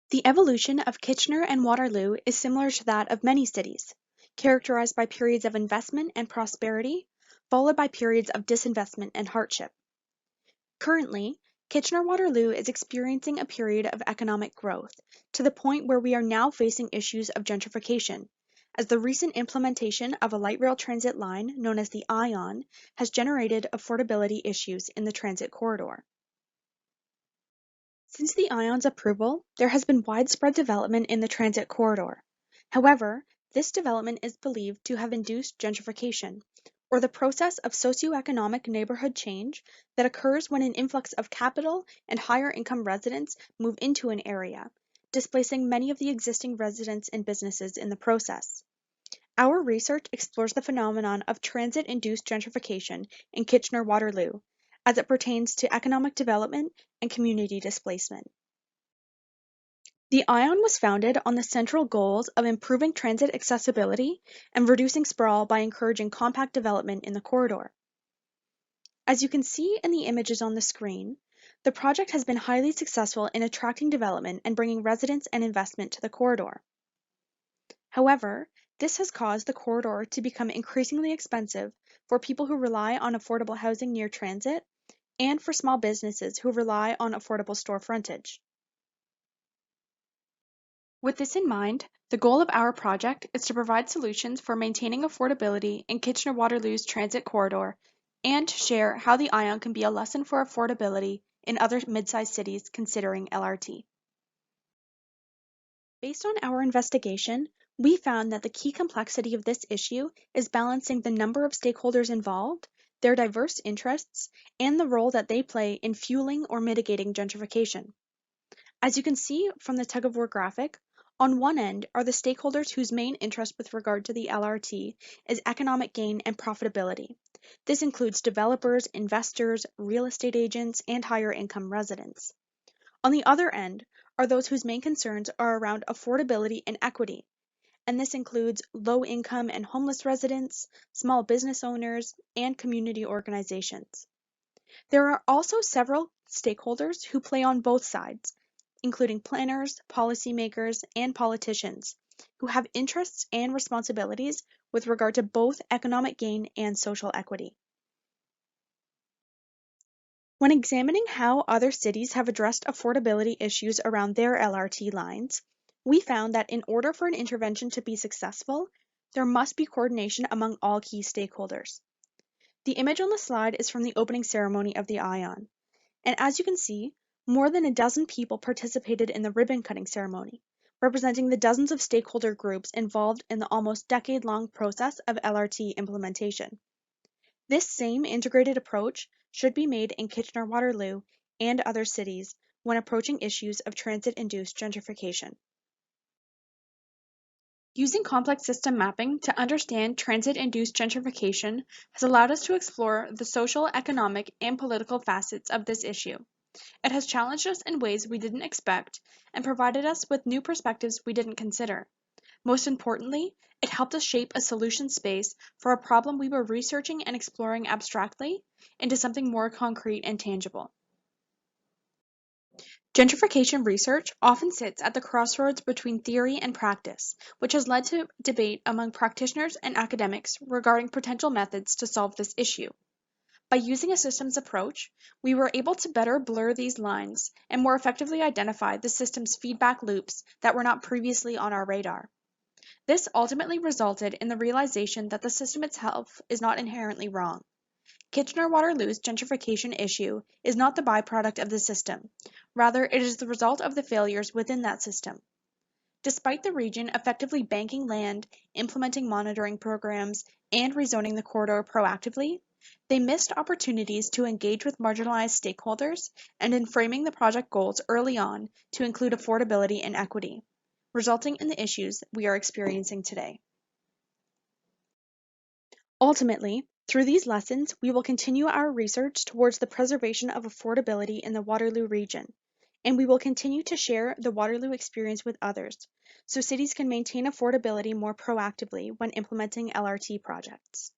The evolution of Kitchener and Waterloo is similar to that of many cities, characterized by periods of investment and prosperity, followed by periods of disinvestment and hardship. Currently, Kitchener-Waterloo is experiencing a period of economic growth, to the point where we are now facing issues of gentrification, as the recent implementation of a light rail transit line known as the ION has generated affordability issues in the transit corridor. Since the ION's approval, there has been widespread development in the transit corridor. However, this development is believed to have induced gentrification, or the process of socioeconomic neighborhood change that occurs when an influx of capital and higher income residents move into an area, displacing many of the existing residents and businesses in the process. Our research explores the phenomenon of transit-induced gentrification in Kitchener-Waterloo as it pertains to economic development and community displacement. The ION was founded on the central goals of improving transit accessibility and reducing sprawl by encouraging compact development in the corridor. As you can see in the images on the screen, the project has been highly successful in attracting development and bringing residents and investment to the corridor. However, this has caused the corridor to become increasingly expensive for people who rely on affordable housing near transit and for small businesses who rely on affordable store frontage. With this in mind, the goal of our project is to provide solutions for maintaining affordability in Kitchener-Waterloo's transit corridor and to share how the ION can be a lesson for affordability in other mid-sized cities considering LRT. Based on our investigation, we found that the key complexity of this issue is balancing the number of stakeholders involved, their diverse interests, and the role that they play in fueling or mitigating gentrification. As you can see from the tug-of-war graphic, on one end are the stakeholders whose main interest with regard to the LRT is economic gain and profitability. This includes developers, investors, real estate agents, and higher income residents. On the other end are those whose main concerns are around affordability and equity, and this includes low-income and homeless residents, small business owners, and community organizations. There are also several stakeholders who play on both sides, including planners, policymakers, and politicians, who have interests and responsibilities with regard to both economic gain and social equity. When examining how other cities have addressed affordability issues around their LRT lines, we found that in order for an intervention to be successful, there must be coordination among all key stakeholders. The image on the slide is from the opening ceremony of the ION, and as you can see, more than a dozen people participated in the ribbon-cutting ceremony, representing the dozens of stakeholder groups involved in the almost decade-long process of LRT implementation. This same integrated approach should be made in Kitchener-Waterloo and other cities when approaching issues of transit-induced gentrification. Using complex system mapping to understand transit-induced gentrification has allowed us to explore the social, economic, and political facets of this issue. It has challenged us in ways we didn't expect and provided us with new perspectives we didn't consider. Most importantly, it helped us shape a solution space for a problem we were researching and exploring abstractly into something more concrete and tangible. Gentrification research often sits at the crossroads between theory and practice, which has led to debate among practitioners and academics regarding potential methods to solve this issue. By using a systems approach, we were able to better blur these lines and more effectively identify the system's feedback loops that were not previously on our radar. This ultimately resulted in the realization that the system itself is not inherently wrong. Kitchener-Waterloo's gentrification issue is not the byproduct of the system. Rather, it is the result of the failures within that system. Despite the region effectively banking land, implementing monitoring programs, and rezoning the corridor proactively, they missed opportunities to engage with marginalized stakeholders and in framing the project goals early on to include affordability and equity, resulting in the issues we are experiencing today. Ultimately, through these lessons, we will continue our research towards the preservation of affordability in the Waterloo region, and we will continue to share the Waterloo experience with others, so cities can maintain affordability more proactively when implementing LRT projects.